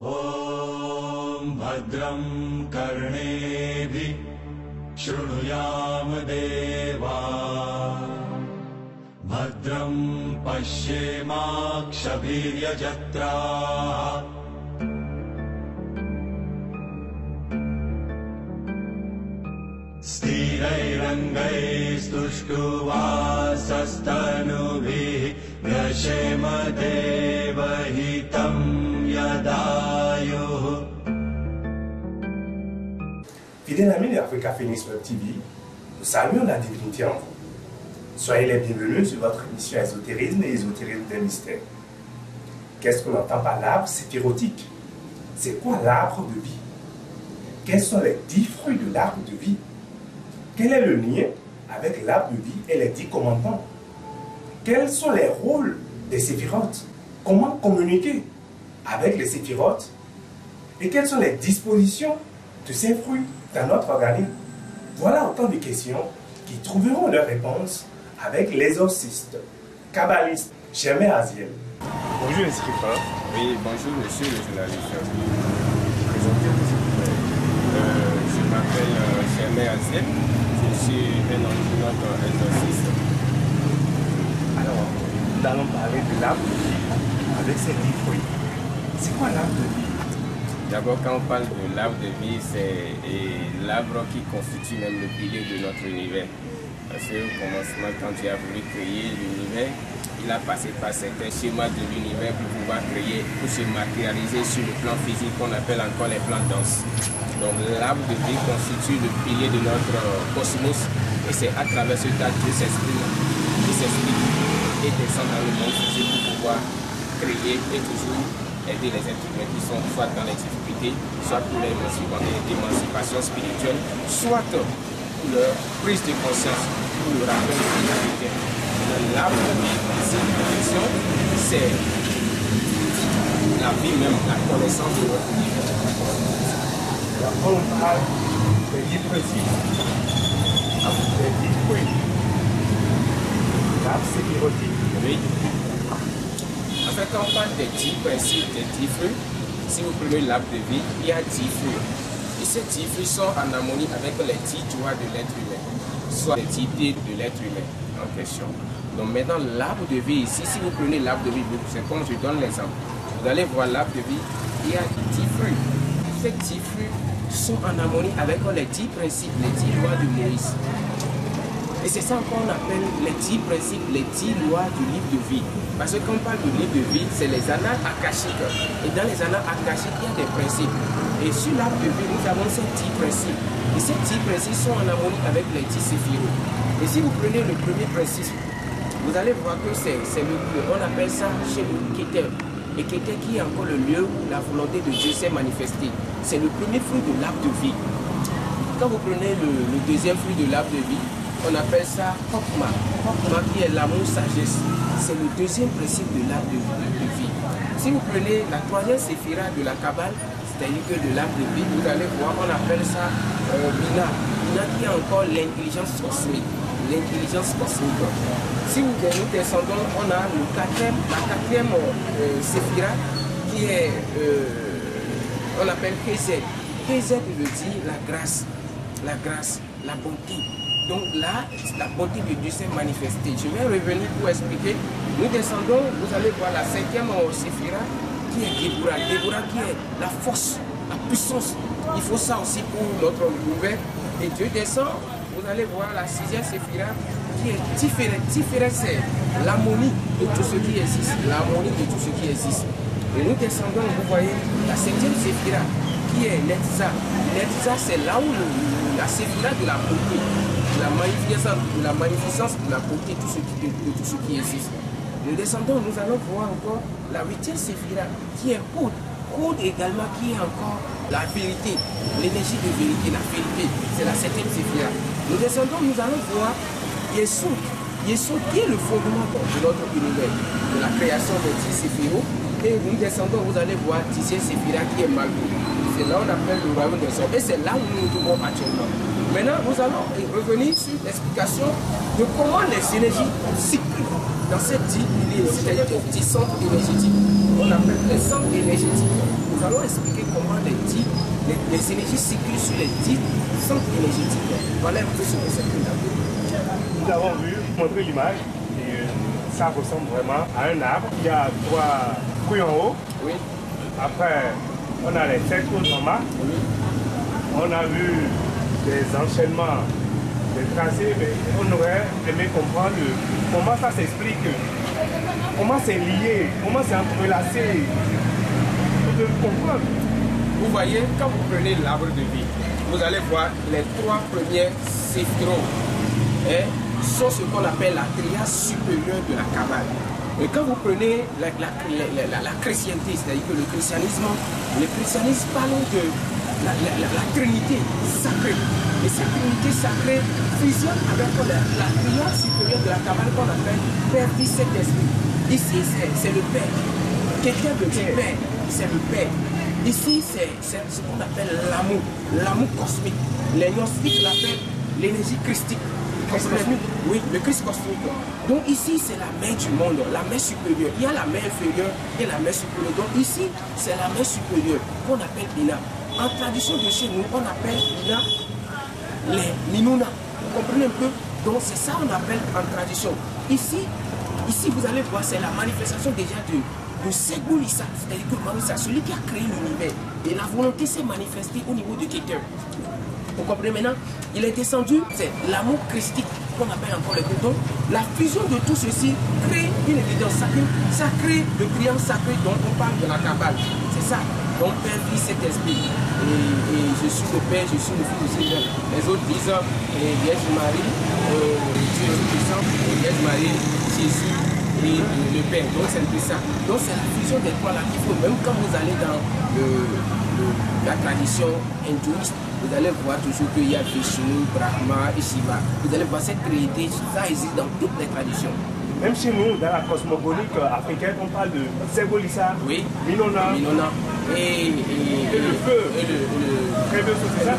ॐ भद्रं कर्णेभिः शृणुयाम देवा भद्रं पश्येमाक्षभिर्यजत्राः स्थिरैरङ्गैस्तुष्टुवासस्तनुभिः व्यशेम देवहितं यदायुः. Fidèles amis d'Africa Phoenix Web TV, nous saluons la divinité en vous. Soyez les bienvenus sur votre émission Ésotérisme et Ésotérisme des mystères. Qu'est-ce qu'on entend par l'arbre séphirotique? C'est quoi l'arbre de vie? Quels sont les 10 fruits de l'arbre de vie? Quel est le lien avec l'arbre de vie et les 10 commandements? Quels sont les rôles des séphirotes? Comment communiquer avec les séphirotes? Et quelles sont les dispositions de ces fruits dans notre organisme? Voilà autant de questions qui trouveront leurs réponses avec l'exorciste, kabbaliste Germain Aziel. Bonjour les scripteurs. Oui, bonjour monsieur le journaliste. Présentez-vous s'il vous plaît. Je m'appelle Germain Aziel. Je suis un ordinateur exorciste. Alors, nous allons parler de l'arbre de vie avec ses 10 fruits. C'est quoi l'arbre de vie? D'abord, quand on parle de l'arbre de vie, c'est l'arbre qui constitue même le pilier de notre univers. Parce qu'au commencement, quand Dieu a voulu créer l'univers, il a passé par certains schémas de l'univers pour pouvoir créer, pour se matérialiser sur le plan physique qu'on appelle encore les plans denses. Donc l'arbre de vie constitue le pilier de notre cosmos et c'est à travers ce tas Dieu s'exprime et descend dans le monde physique pour pouvoir créer et toujours aider les êtres humains qui sont soit dans les difficultés, soit pour l'émancipation spirituelle, soit pour leur prise de conscience, pour le rappel de l'humanité. L'arbre de vie, c'est la vie même, la connaissance de notre univers. On parle des 10 principes, des 10 fruits. L'arbre séphirotique. Oui. En fait, quand on parle des 10 principes, des 10 fruits, si vous prenez l'arbre de vie, il y a 10 fruits. Et ces 10 fruits sont en harmonie avec les 10 joies de l'être humain, soit les 10 idées de l'être humain en question. Donc maintenant, l'arbre de vie ici, si vous prenez l'arbre de vie, c'est comme je donne l'exemple. Vous allez voir l'arbre de vie, il y a 10 fruits. Ces 10 fruits sont en harmonie avec les 10 principes, les 10 lois de Moïse. Et c'est ça qu'on appelle les 10 principes, les 10 lois du livre de vie. Parce que quand on parle du livre de vie, c'est les annales akashiques. Et dans les annales akashiques, il y a des principes. Et sur l'arbre de vie, nous avons ces 10 principes. Et ces 10 principes sont en harmonie avec les 10 séphirotes. Et si vous prenez le premier principe, vous allez voir que c'est on appelle ça chez le Keter. Et Keter qui est encore le lieu où la volonté de Dieu s'est manifestée. C'est le premier fruit de l'arbre de vie. Quand vous prenez le deuxième fruit de l'arbre de vie, on appelle ça Hokma. Hokma qui est l'amour sagesse. C'est le deuxième principe de l'arbre de vie. Si vous prenez la troisième séphira de la Kabbale, c'est-à-dire que de l'arbre de vie, vous allez voir, on appelle ça Bina. Bina qui est encore l'intelligence cosmique. L'intelligence cosmique. Si nous descendons, on a la quatrième séphira qui est, on appelle KZ. KZ veut dire la grâce, la bonté. Donc là, la bonté de Dieu s'est manifestée. Je vais revenir pour expliquer. Nous descendons, vous allez voir la cinquième séphira qui est Déborah. Déborah qui est la force, la puissance. Il faut ça aussi pour notre univers. Et Dieu descend, vous allez voir la sixième séphira qui est Tiferet. Tiferet, c'est l'harmonie de tout ce qui existe. L'harmonie de tout ce qui existe. Et nous descendons, vous voyez, la septième séphira qui est Netza. Netza, c'est là où la séphira de la beauté, de la magnificence, de la beauté, de tout ce qui existe. Nous descendons, nous allons voir encore la huitième séphira qui est Koud. Koud également qui est encore la vérité, l'énergie de vérité, la vérité. C'est la septième séphira. Nous descendons, nous allons voir Yesod. Yesod qui est le fondement de notre univers, de la création des 10 séphirots. Et nous descendons, vous allez voir 10e séphira qui est Malkout. C'est là où on appelle le royaume des hommes. Et c'est là où nous nous trouvons actuellement. Maintenant, nous allons revenir sur l'explication de comment les énergies circulent dans cette 10 piliers, c'est-à-dire 10 centres énergétiques. On appelle les centres énergétiques. Vous nous allons expliquer comment les énergies circulent sur les 10 centres énergétiques. Voilà un peu ce que c'est que l'arbre. Nous avons vu, montrer l'image, et ça ressemble vraiment à un arbre. Il y a 3 fruits en haut. Oui. Après, on a les 7 autres en bas. Oui. On a vu des enchaînements, des tracés, mais on aurait aimé comprendre comment ça s'explique, comment c'est lié, comment c'est entrelacé. Vous devez comprendre. Vous voyez, quand vous prenez l'arbre de vie, vous allez voir les 3 premiers séphirotes sont ce qu'on appelle la triade supérieure de la Kabbale. Et quand vous prenez la chrétienté, c'est-à-dire que le christianisme parle de la Trinité sacrée. Et cette Trinité sacrée fusionne avec la triade supérieure de la Kabbale qu'on appelle Père, Fils, Saint-Esprit. Ici, c'est le Père. Quelqu'un veut dire Père, c'est le Père. Ici, c'est ce qu'on appelle l'amour cosmique. Les gnostiques l'appellent l'énergie christique. Oui, le Christ cosmique. Donc ici, c'est la main du monde, la main supérieure. Il y a la main inférieure et la main supérieure. Donc ici, c'est la main supérieure qu'on appelle Bina. En tradition de chez nous, on appelle Bina les Minuna. Vous comprenez un peu? Donc c'est ça qu'on appelle en tradition. Ici, vous allez voir, c'est la manifestation déjà de Segulissa, c'est-à-dire que Maoussa, celui qui a créé l'univers. Et la volonté s'est manifestée au niveau de Keter. Vous comprenez maintenant? Il est descendu, c'est l'amour christique qu'on appelle encore le donc la fusion de tout ceci crée une évidence sacrée. Ça crée le triangle sacré dont on parle de la Kabbale. C'est ça. Donc Père, Fils, Saint-Esprit. Et je suis le Père, je suis le Fils du Seigneur. Les autres disent Vierge Marie, Dieu est puissant, Vierge Marie, Jésus et le Père. Donc c'est un peu ça. Donc c'est la fusion des trois là qu'il faut. Même quand vous allez dans la tradition hindouiste, vous allez voir toujours qu'il y a Vishnu, Brahma et Shiva. Vous allez voir cette trinité, ça existe dans toutes les traditions. Même chez nous, dans la cosmogonique africaine, on parle de Segolissa, oui, Minona, et le feu, et très bien, c'est ça.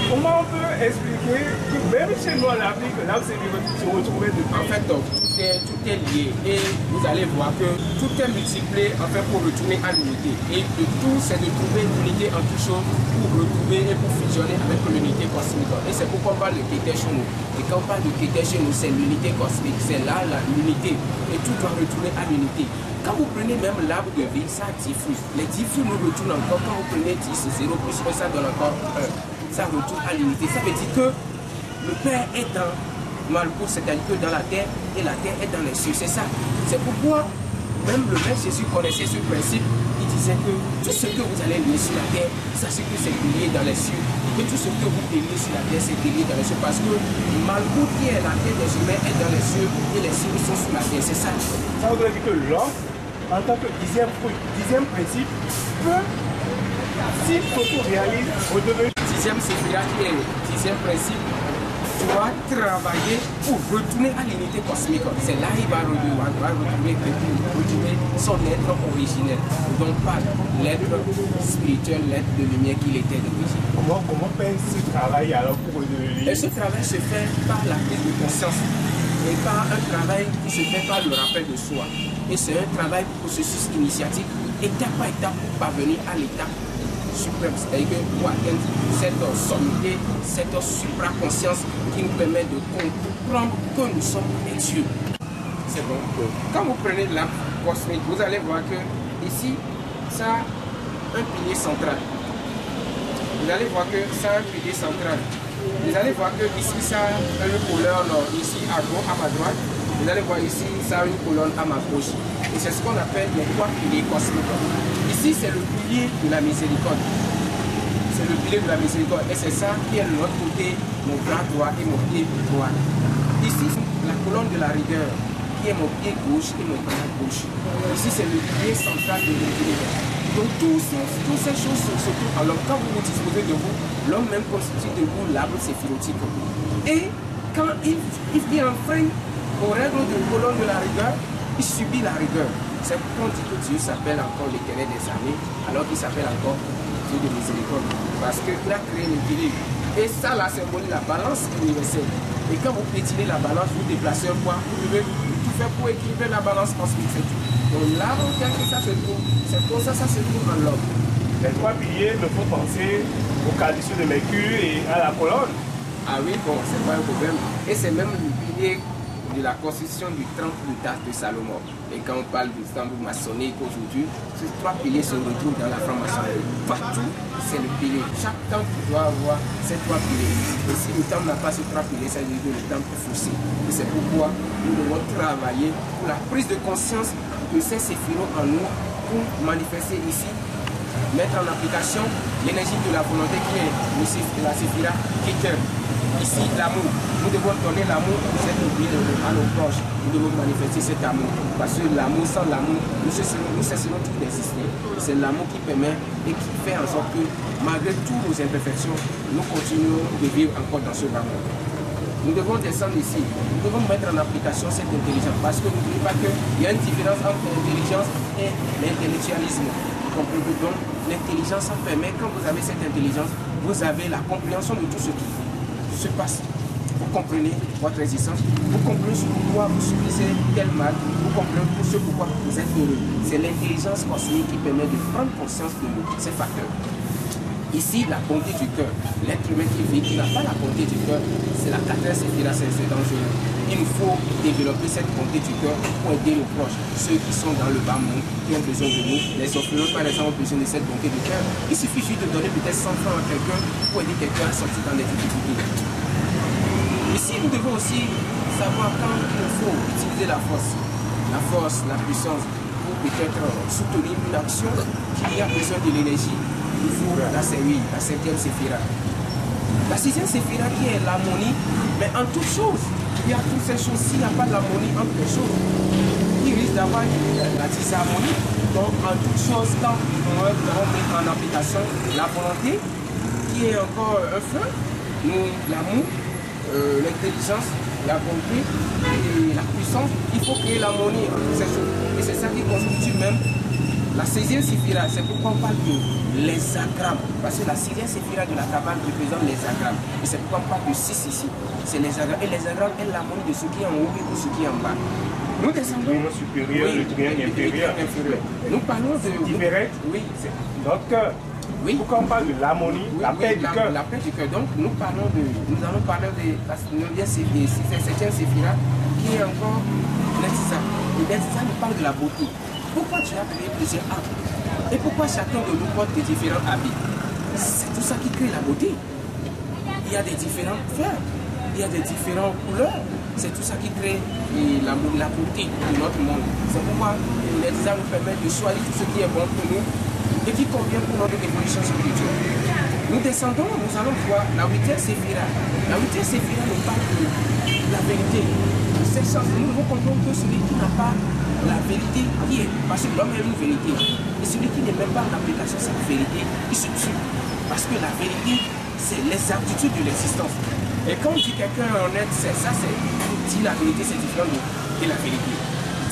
Comment on peut expliquer que même chez nous en Afrique, là où c'est se retrouver de en fait, donc, tout est lié et vous allez voir que tout est multiplié en fait pour retourner à l'unité. Et le tout, c'est de trouver l'unité en tout chose pour retrouver et pour fusionner avec l'unité cosmique. Et c'est pourquoi on parle de Keter chez nous. Et quand on parle de Keter chez nous, c'est l'unité cosmique, c'est là l'unité. Et tout doit retourner à l'unité. Quand vous prenez même l'arbre de vie, ça diffuse. Les diffus nous retournent encore. Quand vous prenez 10, 0 plus 1, ça donne encore 1. Ça retourne à l'unité. Ça veut dire que le Père est dans Malkout, c'est-à-dire que dans la terre, et la terre est dans les cieux. C'est ça. C'est pourquoi même le Maître Jésus connaissait ce principe. Il disait que tout ce que vous allez lier sur la terre, sachez que c'est lié dans les cieux. Et tout ce que vous déliez sur la terre, c'est lié dans les cieux. Parce que Malkout, qui est la terre des humains, est dans les cieux, et les cieux sont sur la terre. C'est ça. Ça voudrait dire que l'homme, en tant que dixième principe, peut, s'il s'auto-réalise, redevenir. Dixième séphira qui est le dixième principe, doit travailler pour retourner à l'unité cosmique. C'est là qu'il va retrouver son être originel. Donc pas l'être spirituel, l'être de lumière qu'il était d'origine. Comment faire ce travail alors pour redevenir? Et ce travail se fait par la prise de conscience et par un travail qui se fait par le rappel de soi. Et c'est un travail processus initiatique, étape par étape pour parvenir à l'étape suprême, c'est-à-dire pour atteindre cette sommité, cette supraconscience qui nous permet de comprendre que nous sommes des dieux. C'est bon. Quand vous prenez l'arbre cosmique, vous allez voir que ici, ça a un pilier central. Vous allez voir que ça a un pilier central. Vous allez voir que ici, ça a une colonne ici à gauche, à ma droite. Vous allez voir ici, ça a une colonne à ma gauche. Et c'est ce qu'on appelle les trois piliers cosmiques. Ici, c'est le pilier de la miséricorde. C'est le pilier de la miséricorde. Et c'est ça qui est de l'autre côté, mon bras droit et mon pied droit. Ici, la colonne de la rigueur, qui est mon pied gauche et mon bras gauche. Ici, c'est le pilier central de l'univers. Donc, toutes ces choses se trouvent. Alors, quand vous vous disposez de vous, l'homme même constitue de vous l'arbre séphirotique. Et quand il enfreint aux règles de colonne de la rigueur, il subit la rigueur. C'est pourquoi on dit que Dieu s'appelle encore l'Éternel des armées, alors qu'il s'appelle encore Dieu de miséricorde. Parce qu'il a créé l'équilibre. Et ça, là, symbolise la balance universelle. Et quand vous pétinez la balance, vous déplacez un poids, vous devez tout faire pour équilibrer la balance cosmique. Et Là où ça se trouve, c'est pour ça se trouve en l'homme. Les 3 piliers, il faut penser au calypso de Mercure et à la colonne. Ah oui, bon, c'est pas un problème. Et c'est même le pilier de la construction du temple de Salomon. Et quand on parle du temple maçonnique aujourd'hui, ces 3 piliers se retrouvent dans la franc-maçonnerie. Partout, c'est le pilier. Chaque temple doit avoir ces 3 piliers. Et si le temple n'a pas ces 3 piliers, ça veut dire que le temple est faussé. Et c'est pourquoi nous devons travailler pour la prise de conscience de ces séphirotes en nous pour manifester ici, mettre en application l'énergie de la volonté qui est la séphira qui est ici l'amour. Nous devons donner l'amour pour cette vie à nos proches. Nous devons manifester cet amour. Parce que l'amour, sans l'amour, nous cesserons tout d'exister. C'est l'amour qui permet et qui fait en sorte que, malgré toutes nos imperfections, nous continuons de vivre encore dans ce amour. Nous devons descendre ici. Nous devons mettre en application cette intelligence. Parce que n'oubliez pas qu'il y a une différence entre l'intelligence et l'intellectualisme. Donc l'intelligence, ça permet, quand vous avez cette intelligence, vous avez la compréhension de tout ce qui se passe. Vous comprenez votre existence, vous comprenez pourquoi vous subissez tel mal, vous comprenez pourquoi vous êtes heureux. C'est l'intelligence cosmique qui permet de prendre conscience de ces facteurs. Ici, la bonté du cœur. L'être humain qui vit, qui n'a pas la bonté du cœur, c'est la quatrième séphira, c'est dangereux. Il nous faut développer cette bonté du cœur pour aider nos proches, ceux qui sont dans le bas monde, qui ont besoin de nous. Les orphelins, par exemple, ont besoin de cette bonté du cœur. Il suffit juste de donner peut-être 100 francs à quelqu'un pour aider quelqu'un à sortir dans les difficultés. Ici, nous devons aussi savoir quand il faut utiliser la force, la puissance, pour peut-être soutenir une action qui a besoin de l'énergie. Il faut la servir, la 5e séphira. La 6e séphira qui est l'harmonie, mais en toutes choses. Il y a toutes ces choses. S'il n'y a pas d'harmonie entre les choses, il risque d'avoir la disharmonie. Donc, en toutes choses, quand on va mettre en application la volonté, qui est encore un feu, l'amour, l'intelligence, la bonté et la puissance, il faut créer l'harmonie entre ces choses. Et c'est ça qui constitue même la 6e séphira. C'est pourquoi on parle de les agrammes. Parce que la 6e séphira de la Kabbale représente les agrammes. Et c'est pourquoi on parle de 6 ici. C'est les agrammes. Et les agrammes est l'harmonie de ce qui est en haut et de ce qui est en bas. Nous descendons. Le triangle supérieur, le triangle inférieur. Nous parlons de. Différent. Oui. Notre cœur. Oui. Pourquoi on parle de l'harmonie, la paix du cœur? La paix du cœur. Donc nous allons parler de la 9e séphira, 7e séphira, qui est encore l'intisam. Et l'intisam nous parle de la beauté. Pourquoi tu as créé plusieurs arbres? Et pourquoi chacun de nous porte des différents habits? C'est tout ça qui crée la beauté. Il y a des différentes fleurs, il y a des différentes couleurs. C'est tout ça qui crée la beauté de notre monde. C'est pourquoi l'intisam nous permet de choisir tout ce qui est bon pour nous et qui convient pour notre évolution spirituelle. Nous descendons, nous allons voir la 8e séphira. La 8e séphira nous parle de la vérité. Nous devons comprendre que celui qui n'a pas la vérité qui est, parce que l'homme a une vérité, et celui qui n'est même pas en application cette vérité, il se tue. Parce que la vérité, c'est l'exactitude de l'existence. Et quand on dit quelqu'un honnête, c'est ça, c'est dire la vérité, c'est différent de la vérité.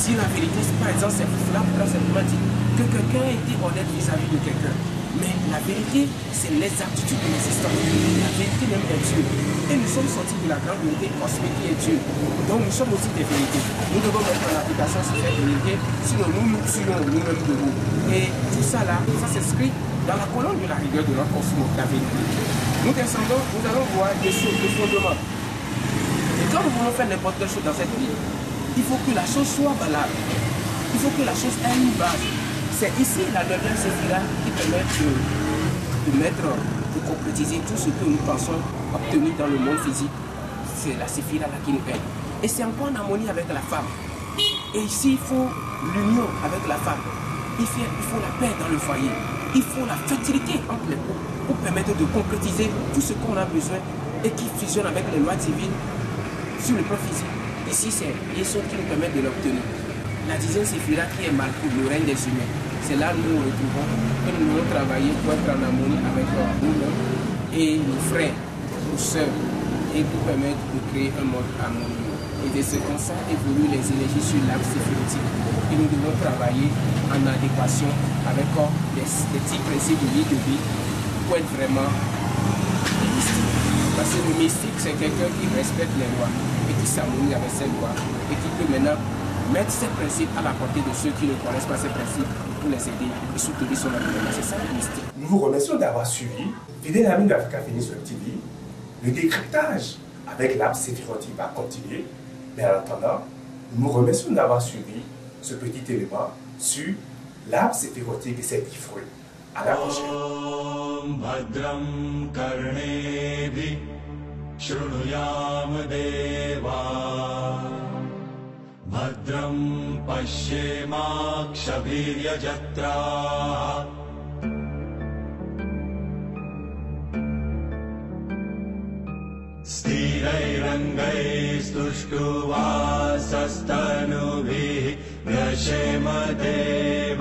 Dire la vérité, par exemple, c'est simplement dire que quelqu'un était honnête vis-à-vis de quelqu'un. Mais la vérité, c'est l'exactitude de l'existence. La vérité même est Dieu. Et nous sommes sortis de la grande vérité cosmique qui est Dieu. Donc nous sommes aussi des vérités. Nous devons mettre en application cette vérité, sinon nous tuons nous-mêmes de nous. Et tout ça là, ça s'inscrit dans la colonne de la rigueur de notre cosmos, la vérité. Nous descendons, nous allons voir des choses, des fondements. Et quand nous voulons faire n'importe quelle chose dans cette vie, il faut que la chose soit valable. Il faut que la chose ait une base. C'est ici la 9e séphira qui permet de concrétiser tout ce que nous pensons obtenir dans le monde physique. C'est la séphira là qui nous aide. Et c'est encore en harmonie avec la femme. Et ici, il faut l'union avec la femme. Il faut la paix dans le foyer. Il faut la fertilité entre les couples pour permettre de concrétiser tout ce qu'on a besoin et qui fusionne avec les lois divines sur le plan physique. Ici, c'est les choses qui nous permettent de l'obtenir. La 10e séphira qui est Malkout, le règne des humains. C'est là où nous nous retrouvons et nous devons travailler pour être en harmonie avec nous-mêmes et nos frères, nos soeurs, et pour permettre de créer un monde harmonieux. Et de ce comme ça évoluent les énergies sur l'axe séphirotique. Et nous devons travailler en adéquation avec les petits principes de vie pour être vraiment mystique. Parce que le mystique, c'est quelqu'un qui respecte les lois et qui s'harmonie avec ces lois et qui peut maintenant mettre ces principes à la portée de ceux qui ne connaissent pas ces principes pour les aider et soutenir son environnement. C'est ça le mystique. Nous vous remercions d'avoir suivi, fidèles amis d'Africa Phoenix Web TV. Le décryptage avec l'arbre séphirotique va continuer. Mais en attendant, nous vous remercions d'avoir suivi ce petit élément sur l'arbre séphirotique et ses 10 fruits. À la prochaine. Om Bhadram Karnebhi Shrunuyam Deva Bhadram Pashyemakshabhiryajatra Sthirairangaistustuvasasthanubhi Vyashema Deva